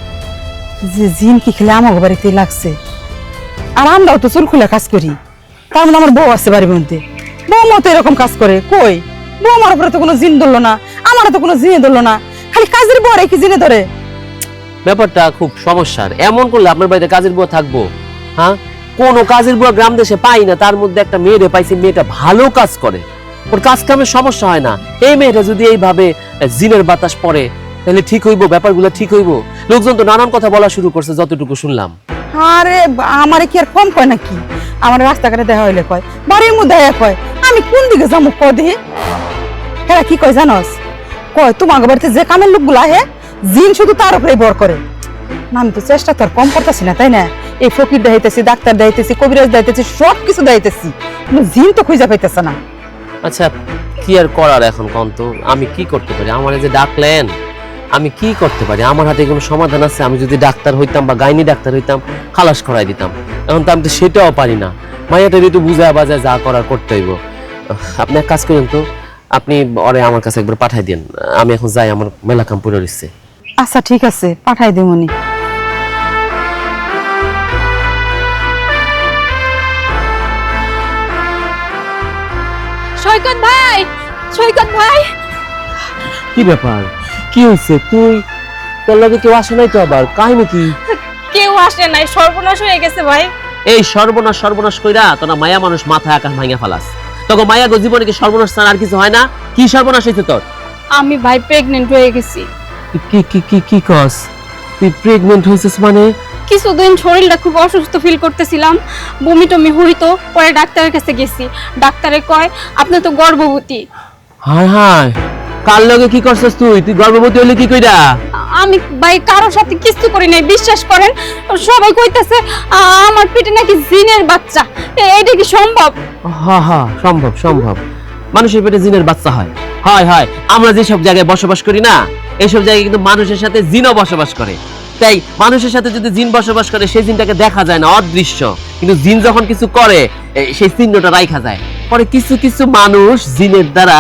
যে জিন কি খেলে আমার বাড়িতেই লাগছে। আর আমরাও তো চুল খুলে কাজ করি, তার মানে আমার বউ আছে বাড়ির মধ্যে, বউ মতো এরকম কাজ করে। কই বউ আমার উপরে তো কোনো জিন ধরলো না, আমারও তো কোনো জিনে ধরলো না, খালি কাজের বউ কি জিনে ধরে? ব্যাপারটা খুব সমস্যার। এমন করলে আপনার বাড়িতে কাজের বুয়া থাকবো? হ্যাঁ, কোনো কাজের বুয়া গ্রাম দেশে পাই না। তার মধ্যে একটা মেয়েরে পাইছি, মেয়েটা ভালো কাজ করে, ওর কাজ কামের সমস্যা হয় না। এই মেয়েটা যদি এইভাবে জিনের বাতাস পড়ে তাহলে ঠিক হইব? ব্যাপারগুলো ঠিক হইব? লোকজন তো নানান কথা বলা শুরু করছে যতটুকু শুনলাম। আরে আমারে কি আর কম কয় নাকি? আমার রাস্তাঘাটে দেখা হইলে কয়, বাড়ির মধ্যে কয়, আমি কোন দিকে যাবো ক দেখি? হ্যাঁ কি কয় জানস? কয় তোমার বাড়িতে যে কামের লোকগুলো আহে জিন শুধু তার উপরে ভর করে। না আমি তো চেষ্টা তো আর কম করতেছি না, তাই না? এই ফকির দেখাইতেছি, ডাক্তার দেখাইতেছি, কবিরাজ দেখাইতেছি, সব কিছু দেখাইতেছি, কিন্তু জিন তো খুঁজে পাইতেছে না। আচ্ছা, কি আর করার এখন কোন তো? আমি কি করতে পারি? আমার যে ডাকলেন, আমি কি করতে পারি? আমার হাতে কোনো সমাধান আছে? আমি যদি ডাক্তার হইতাম বা গাইনি ডাক্তার হইতাম, খালাস করাই দিতাম। এখন তো আমি তো সেটাও পারি না। মাইয়াটার একটু বুঝায় বাজায় যা করার করতে হইব। আপনি এক কাজ করেন তো, আপনি ওরে আমার কাছে একবার পাঠাই দেন। আমি এখন যাই, আমার মেলা কাম পড়ে রইছে। আচ্ছা ঠিক আছে, পাঠাই দিমনি। সৈকত ভাই, সৈকত ভাই, কি ব্যাপার? কি হয়েছে? তুই তোর লগে কেউ আসে নাই তো? আবার কাহিনী কি? কেউ আসে নাই, সর্বনাশ হয়ে গেছে ভাই। এই সর্বনাশ সর্বনাশ কইরা তোরা মায়া মানুষ মাথায় আকাশ ভাঙা ফেলাস। তখন মায়া গো জীবনে কি সর্বনাশ ছাড়া আর কিছু হয় না? কি সর্বনাশ হয়েছে তোর? আমি ভাই প্রেগনেন্ট হয়ে গেছি। কি কি কি কি কস? তুই প্রেগনেন্ট হয়েছিস মানে? কিছুদিন শরীরটা খুব অসুস্থ ফিল করতেছিলাম, বমি টমি হইতো, পরে ডাক্তারের কাছে গেছি। ডাক্তারে কয় আপনি তো গর্ভবতী। হায় হায়, কার লগে কি করছিস তুই? তুই গর্ভবতী হইলি কি কইরা? আমি ভাই কারোর সাথে কিছু করি নাই, বিশ্বাস করেন। সবাই কইতাছে আমার পেটে নাকি জিনের বাচ্চা। এইটা কি সম্ভব? হ্যাঁ হ্যাঁ, সম্ভব সম্ভব। মানুষের পেটে জিনের বাচ্চা হয়। হয় হয়, আমরা যেসব জায়গায় বসবাস করি না, এইসব জায়গায় কিন্তু মানুষের সাথে জিনও বসবাস করে। তাই মানুষের সাথে যদি জিন বসবাস করে, সেই জিনটাকে দেখা যায় না, অদৃশ্য। কিন্তু জিন যখন কিছু করে, সেই চিহ্নটা রাইখা যায়। পরে কিছু কিছু মানুষ জিনের দ্বারা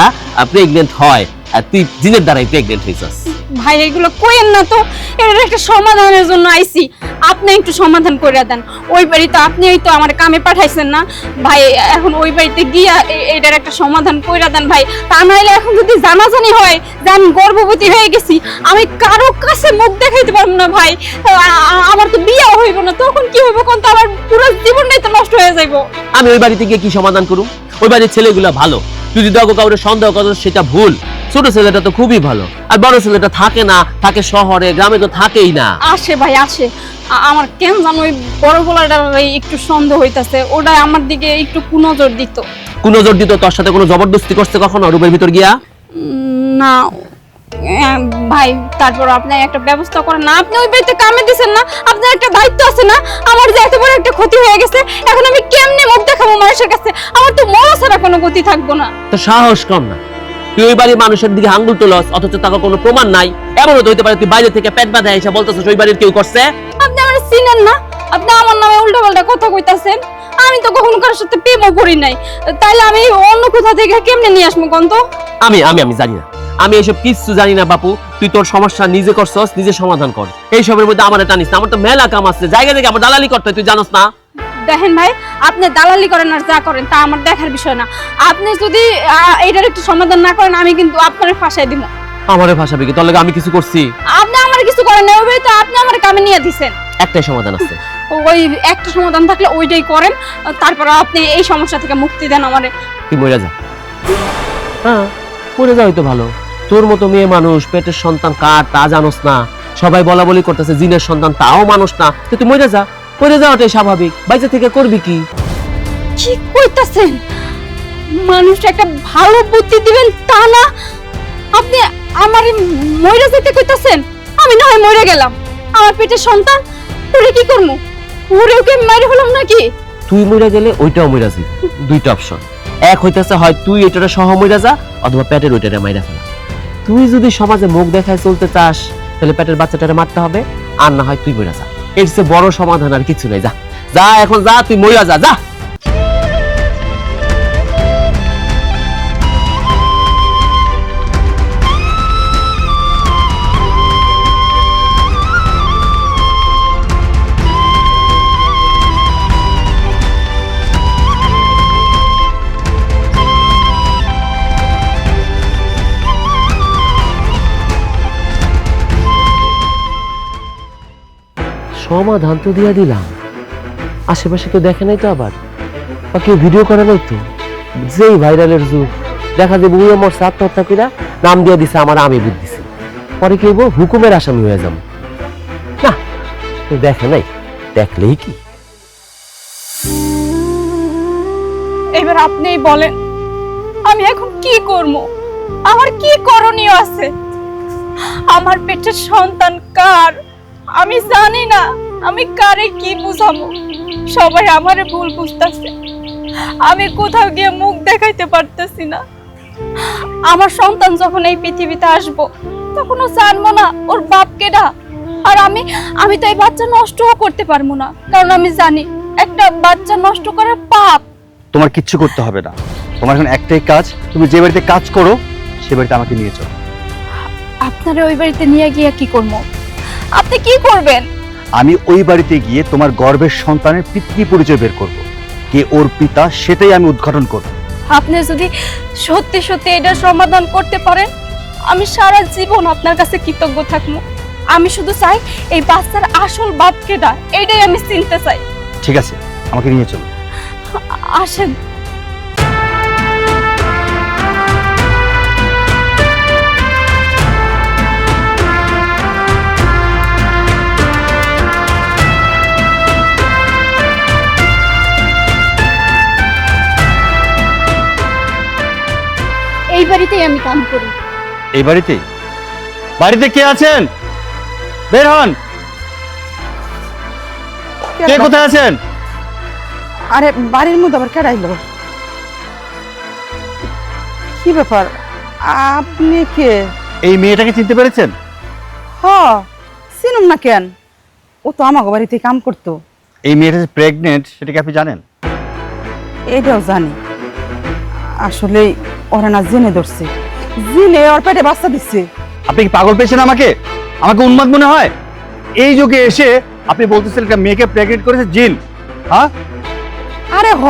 প্রেগনেন্ট হয়, আর তুই জিনের দ্বারাই প্রেগনেন্ট হয়েছিস। ভাই এগুলো কইেন না তো, এর একটা সমাধানের জন্য আইছি। আপনি একটু সমাধান করে দেন। ওই বাড়িতে আপনিই তো আমার কামে পাঠাইছেন না ভাই, এখন ওই বাড়িতে গিয়া এটার একটা সমাধান করে দেন ভাই। তা নাহলে এখন যদি জানাজানি হয় যে আমি গর্ভবতী হয়ে গেছি, আমি কারো কাছে মুখ দেখাইতে পারবো না ভাই। আমার তো বিয়ে হইব না, তখন কি হইব কোন? তো আমার পুরো জীবনটাই তো নষ্ট হয়ে যাইব। আমি ওই বাড়িতে গিয়ে কি সমাধান করুম? ওই বাড়ির ছেলেগুলো ভালো, তুই যদি কাউরে সন্দেহ করো সেটা ভুল। ছোট ছেলেটা তো খুবই ভালো, আর বড় ছেলেটা থাকে না, থাকে শহরে, গ্রামে তো থাকেই না। আসে ভাই আসে, আমার কেন জানো ওই বড় গোলাটার একটু সন্দেহ হইতাছে, ওটা আমার দিকে একটু কুনজর দিত। কুনজর দিত? তোর সাথে কোনো জবরদস্তি করছে কখনো রুমের ভিতর গিয়া? না ভাই, তারপর আপনি একটা ব্যবস্থা করেন না। আপনি ওই বাড়িতে কামে দিছেন না, আপনার একটা দায়িত্ব আছে না। আমার যে এত বড় একটা ক্ষতি হয়ে গেছে, এখন আমি কেমনে মুখ দেখাবো মানুষের কাছে? আমার তো মরা ছাড়া কোনো গতি থাকবো না। তো সাহস কম না, তুই ওই বাড়ির মানুষের দিকে আঙ্গুল তোলস, অথচ তাকে কোনো প্রমাণ নাই। এমনও তো হইতে পারে তুই বাইরে থেকে পেট বাঁধা এসে বলতেছিস ওই বাড়ির কেউ করছে। আপনি আমার চিনেন না, আপনি আমার নামে উল্টো পাল্টা কথা কইতাছেন। আমি তো কখনো কারোর সাথে প্রেমও করি নাই, তাইলে আমি অন্য কোথা থেকে কেমনে নিয়ে আসবো কোন? তো আমি আমি আমি জানি না, আমি এসব কিছু জানি না বাপু। তুই তোর সমস্যা নিজে করছস, নিজে সমাধান কর। এইসবের মধ্যে আমার টানিস না, আমার তো মেলা কাম আছে, জায়গা থেকে আমার দালালি করতে হয়, তুই জানোস না? দেখেন ভাই, আপনি দালালি করেন আর যা করেন তা আমার দেখার বিষয় না। আপনি যদি এটার একটু সমাধান না করেন, আমি কিন্তু আপনার ফাঁসাই দিব। আমারে ভাষাবি কি? তোর লাগে আমি কিছু করছি? আপনি আমার কিছু করেন না, ওই তো আপনি আমার কামে নিয়ে দিছেন। একটাই সমাধান আছে। ওই একটা সমাধান থাকলে ওইটাই করেন, তারপর আপনি এই সমস্যা থেকে মুক্তি দেন আমারে। তুই মরে যা। হ্যাঁ, মরে যাওয়াই তো ভালো। তোর মতো মেয়ে মানুষ, পেটের সন্তান কার তা জানোস না, সবাই বলা বলি করতেছে জিনের সন্তান, তাও মানুষ না। তুই মরে যা, মরে যাওয়াটাই স্বাভাবিক। বাইরে থেকে করবি কি? কি কইতাছেন? মানুষ একটা ভালো বুদ্ধি দিবেন তা না, আপনি আমার মরে যেতে কইতাছেন? আমি না হয় মরে গেলাম, আমার পেটের সন্তান ওরে কি করবো? ওরেও কি মারি হলাম নাকি? তুই মরে গেলে ওইটাও মরে যাবি। দুইটা অপশন, এক হইতেছে হয় তুই এটারে সহ মরে যা, অথবা পেটের ওইটারে মাইরা ফেলা। তুই যদি সমাজে মুখ দেখায় চলতে চাস, তাহলে পেটের বাচ্চাটারে মারতে হবে, আর না হয় তুই মরে যা। এর চেয়ে বড় সমাধান আর কিছু নাই। যা যা, এখন যা, তুই মরে যা, যা। সমাধান তো দিয়া দিলাম, আশেপাশে কেউ দেখে নাই তো, আবার বা কেউ ভিডিও করে নাই তো। যেই ভাইরালের যুগ, দেখা যাবে ওই আমার আত্মহত্যা করে নাম দিয়ে দিছে আমার আমি বুদ্ধিছি। পরে কি হইব? হুকুমের আসামি হয়ে যাব। না, কেউ দেখে নাই, দেখলেই কি। এবার আপনিই বলেন, আমি এখন কি করব? আমার কি করণীয় আছে? আমার পেটের সন্তান কার আমি জানি না, আমি কারে কি বুঝাবো? সবাই আমারে ভুল বুঝতাছে, আমি কোথাও গিয়ে মুখ দেখাইতে পারতেছি না। আমার সন্তান যখন এই পৃথিবীতে আসবো, তখন ও জানবো না ওর বাপ কেডা। আর আমি তো এই বাচ্চা নষ্টও করতে পারবো না, কারণ আমি জানি একটা বাচ্চা নষ্ট করা পাপ। তোমার কিচ্ছু করতে হবে না, তোমার এখন একটাই কাজ, তুমি যে বাড়িতে কাজ করো সে বাড়িতে আমাকে নিয়ে চলো। আপনারা ওই বাড়িতে নিয়ে গিয়ে কি করবো? আপনি কি করবেন? আমি ওই বাড়িতে গিয়ে তোমার গর্ভের সন্তানের পিতৃ পরিচয় বের করব, কে ওর পিতা সেটাই আমি উদ্ঘাটন করব। আপনি যদি সত্যি সত্যি এটার সমাধান করতে পারেন, আমি সারা জীবন আপনার কাছে কৃতজ্ঞ থাকবো। আমি শুধু চাই এই বাচ্চার আসল বাপ কেডা, এটাই আমি চিনতে চাই। ঠিক আছে, আমাকে নিয়ে চলো। আসেন। এই বাড়িতেই আমি কাম করি। এই বাড়িতে? বাড়িতে কে আছেন? বের হন। কে কোথায় আছেন? আরে বাড়ির মধ্যে আবার কেডাইলো? কি ব্যাপার, আপনি কে? এই মেয়েটাকে চিনতে পেরেছেন? হ, চিনুম না কেন, ও তো আমাকে বাড়িতে কাম করতো। এই মেয়েটা যে প্রেগনেন্ট সেটা কি আপনি জানেন? এইটাও জানি। আসলে ওরা না জেনে ধরছে, জেনে ওর পেটে বাচ্চা দিচ্ছে। আপনি কি পাগল পেয়েছেন আমাকে? আমাকে উন্মাদ মনে হয়? এই যুগে এসে আপনি বলতেছেন একটা মেয়েকে প্রেগনেন্ট করেছে জিন? হ্যাঁ? আরে হ,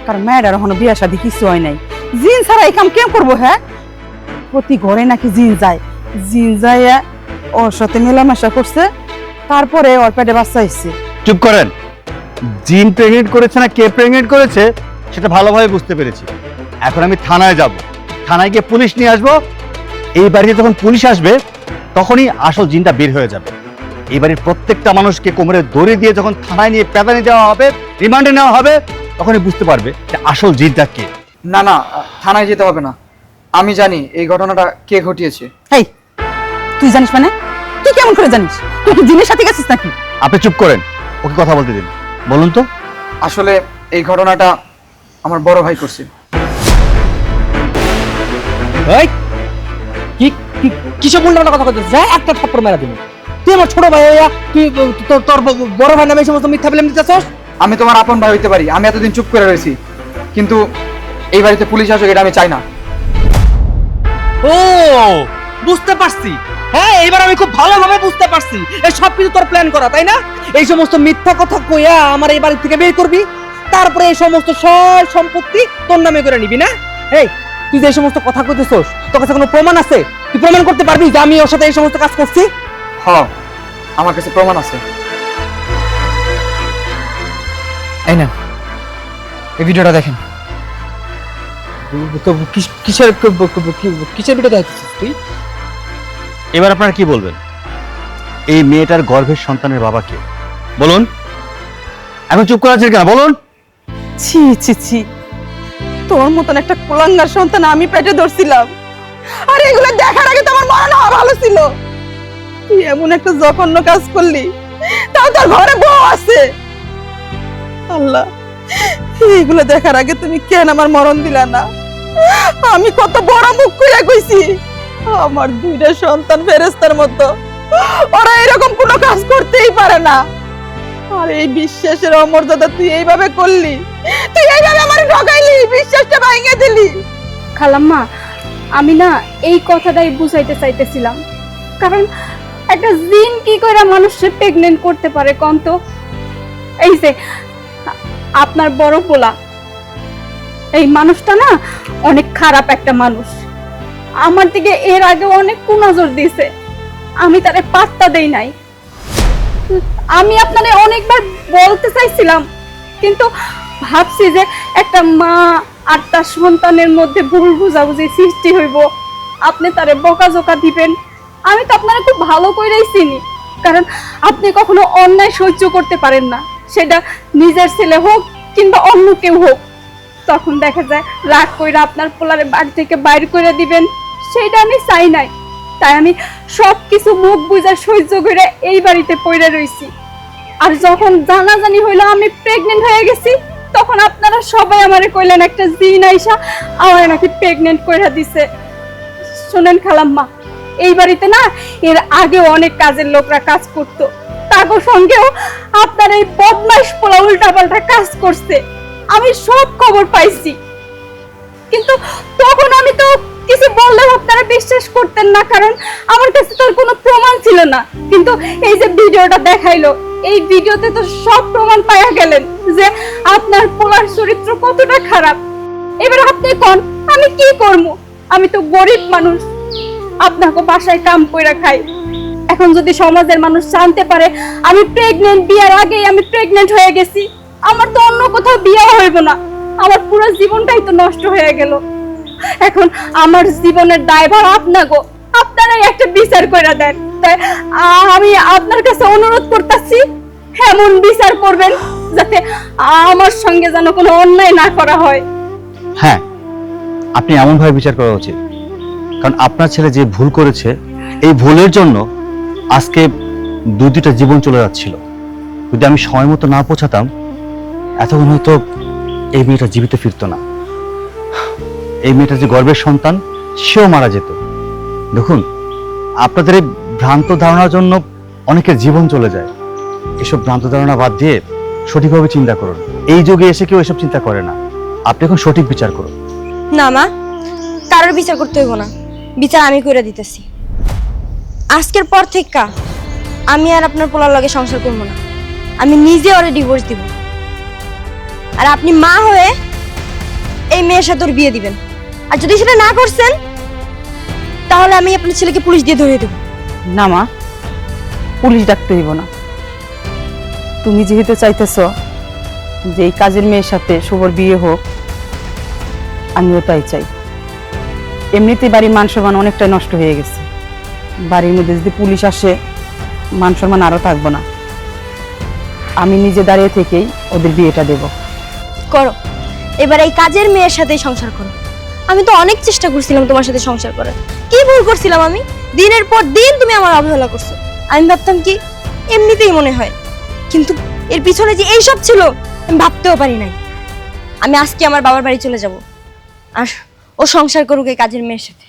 কারণ মেয়েটার এখনো বিয়া শাদী কিছু হয় নাই, জিন ছাড়া এই কাম কেউ করবো? হ্যাঁ, প্রতি ঘরে নাকি জিন যায়, জিন যায় ওর সাথে মেলামেশা করছে, তারপরে ওর পেটে বাচ্চা হয়েছে। চুপ করেন। জিন প্রেগনেন্ট করেছে না কে প্রেগনেন্ট করেছে সেটা ভালোভাবে বুঝতে পেরেছি। এখন আমি থানায় যাব, থানায় গিয়ে পুলিশ নিয়ে আসবো। এই বাড়িতে যখন পুলিশ আসবে তখনই আসল জিনটা বের হয়ে যাবে। এই বাড়ির প্রত্যেকটা মানুষকে কোমরে দড়ি দিয়ে যখন থানায় নিয়ে পেদানি দেওয়া হবে, রিমান্ডে নেওয়া হবে, তখনই বুঝতে পারবে যে আসল জিনটা কে। না না, থানায় যেতে হবে না, আমি জানি এই ঘটনাটা কে ঘটিয়েছে। হেই, তুই জানিস মানে? তুই কেমন করে জানিস? তুই কি জিনের সাথে গেছিস নাকি? আপনি চুপ করেন, ওকে কথা বলতে দিন। বলুন তো। আসলে এই ঘটনাটা আমার বড় ভাই করছে। এই কি কি কিসব উল্টাপাল্টা কথা কইতেছিস? হ্যাঁ, একটা থাপ্পড় মেরা দিবি। তুই আমার ছোট ভাই হইয়া তুই তোর বড় ভাই নামে এই সমস্ত মিথ্যা বলে দিতেছস? আমি তোমার আপন ভাই হইতে পারি, আমি এতদিন চুপ করে রয়েছি, কিন্তু এই বাড়িতে পুলিশ আসুক এটা আমি চাই না। ও, বুঝতে পারছি। হ্যাঁ, এইবার আমি খুব ভালোভাবে বুঝতে পারছি এই সব কিছু তোর প্ল্যান করা, তাই না? এই সমস্ত মিথ্যা কথা কইয়া আমার এই বাড়ি থেকে বের করবি, তারপরে এই সমস্ত সব সম্পত্তি তোর নামে করে নিবি না? এই, তুই যে এই সমস্ত কথা কইতেছস, তোর কাছে কোনো প্রমাণ আছে? তুই প্রমাণ করতে পারবি যে আমি ওর সাথে এই সমস্ত কাজ করছি? হ, আমার কাছে প্রমাণ আছে। এই না, এই ভিডিওটা দেখেন। কিসের কিসের ভিডিও দেখছিস তুই? এবার আপনারা কি বলবেন? এই মেয়েটার গর্ভের সন্তানের বাবা কে? বলুন। এখন চুপ করে আছেন কেন? বলুন। ছি ছি ছি, তোর মতন একটা কুলাঙ্গার সন্তান আমি পেটে ধরছিলাম, আর এগুলো দেখার আগে তো আমার মরণ হওয়া ভালো ছিল। তুই এমন একটা জঘন্য কাজ করলি, তাও তোর ঘরে বউ আছে। আল্লাহ, এগুলো দেখার আগে তুমি কেন আমার মরণ দিলা না? আমি কত বড় মুখ করে কইছি, আমার দুইটা সন্তান ফেরেশতার মতো, ওরা এরকম কোনো কাজ করতেই পারে না। আর এই বিশ্বাসের অমর্যাদা তুই এইভাবে করলি, তুই এইভাবে আমার ঠকাইলি, বিশ্বাসটা ভাঙিয়ে দিলি। খালাম্মা, আমি না এই কথাটাই বুঝাইতে চাইতেছিলাম, কারণ একটা জিন কি করে মানুষকে প্রেগনেন্ট করতে পারে কোন তো? এই যে আপনার বড় পোলা, এই মানুষটা না অনেক খারাপ একটা মানুষ। আমার দিকে এর আগে অনেক কুনজর দিয়েছে, আমি তারে পাত্তা দেই নাই। আমি আপনারে অনেকবার বলতে চাইছিলাম, কিন্তু ভাবছি যে একটা মা আর তার সন্তানের মধ্যে ভুল বুঝাবুঝি সৃষ্টি হইব, আপনি তারে বকাঝকা দিবেন। আমি তো আপনারা খুব ভালো করেই চিনি, কারণ আপনি কখনো অন্যায় সহ্য করতে পারেন না, সেটা নিজের ছেলে হোক কিংবা অন্য কেউ হোক। তখন দেখা যায় রাগ কইরা আপনার পোলারে বাড়ি থেকে বাইর করে দিবেন, সেটা আমি চাই নাই। তাই আমি সবকিছু মুখ বুঝা সহ্য করে এই বাড়িতে পড়ে রইছি। আর যখন জানাজানি হইলো আমি প্রেগনেন্ট হয়ে গেছি, তখন আপনারা সবাই আমারে কইলেন একটা জিন আইসা আমার নাকি প্রেগনেন্ট কইরা দিছে। শুনেন খালাম্মা, এই বাড়িতে না এর আগে অনেক কাজের লোকরা কাজ করত, তাগো সঙ্গেও আপনার এই বদমাইশ পোলা উল্টাপাল্টা কাজ করছে, আমি সব খবর পাইছি। কিন্তু তখন আমি তো কিছু বললেও আপনারা বিশ্বাস করতেন না, কারণ আমার কাছে তোর কোনো প্রমাণ ছিল না। কিন্তু এই যে ভিডিওটা দেখাইলো, এই ভিডিওতে তো সব প্রমাণ পাওয়া গেলেন যে আপনার পোলার চরিত্র কতটা খারাপ। এবার আপনি কোন আমি কি করব? আমি তো গরিব মানুষ, আপনাকে বাসায় কাম কইরা খাই। এখন যদি সমাজের মানুষ জানতে পারে আমি প্রেগনেন্ট, বিয়ার আগেই আমি প্রেগনেন্ট হয়ে গেছি, আমার তো অন্য কোথাও বিয়ে হইব না, আমার পুরো জীবনটাই তো নষ্ট হয়ে গেল। এখন আমার জীবনের দায়ভার আপনাগো, আপনারাই একটা বিচার করে দেন। তাই আমি আপনার কাছে অনুরোধ করতেছি, এমন বিচার করবেন যাতে আমার সঙ্গে যেন কোনো অন্যায় না করা হয়। হ্যাঁ, আপনি এমনভাবে বিচার করা উচিত, কারণ আপনার ছেলে যে ভুল করেছে, এই ভুলের জন্য আজকে দুটা জীবন চলে যাচ্ছিল। যদি আমি সময় মতো না পৌঁছাতাম, এতক্ষণ হয়তো এই মেয়েটা জীবিত ফিরতো না। এই মেয়েটা যে গর্ভের সন্তান, সেও মারা যেত। দেখুন, আপনাদের এই ভ্রান্ত ধারণার জন্য অনেকের জীবন চলে যায়। এসব ভ্রান্ত ধারণা বাদ দিয়ে সঠিকভাবে চিন্তা করুন। এই যুগে এসে কেউ এসব চিন্তা করে না। আপনি এখন সঠিক বিচার করুন। না মা, কারোর বিচার করতে হইব না, বিচার আমি কইরা দিতেছি। আজকের পর থেকে আমি আর আপনার পোলার লগে সংসার করব না, আমি নিজে ওরে ডিভোর্স দিব। আর আপনি মা হয়ে এই মেয়ের সাথে ওর বিয়ে দিবেন। আর যদি সেটা না করছেন, তাহলে আমি আপনার ছেলেকে পুলিশ দিয়ে ধরিয়ে দেব। না মা, পুলিশ ডাকতে হইব না। তুমি যেহেতু চাইতেছ যে এই কাজের মেয়ের সাথে শুভর বিয়ে হোক, আমিও তাই চাই। এমনিতে বাড়ির মান সম্মান অনেকটা নষ্ট হয়ে গেছে। বাড়ির মধ্যে যদি পুলিশ আসে, মান সম্মান আরো থাকবো না। আমি নিজে দাঁড়িয়ে থেকেই ওদের বিয়েটা দেব। করো, এবার এই কাজের মেয়ের সাথেই সংসার করো। আমি তো অনেক চেষ্টা করছিলাম তোমার সাথে সংসার করার। কি ভুল করছিলাম আমি? দিনের পর দিন তুমি আমার অবহেলা করছো। আমি ভাবতাম কি এমনিতেই মনে হয়, কিন্তু এর পিছনে যে এইসব ছিল আমি ভাবতেও পারি নাই। আমি আজকে আমার বাবার বাড়ি চলে যাব, আর ও সংসার করুক এই কাজের মেয়ের সাথে।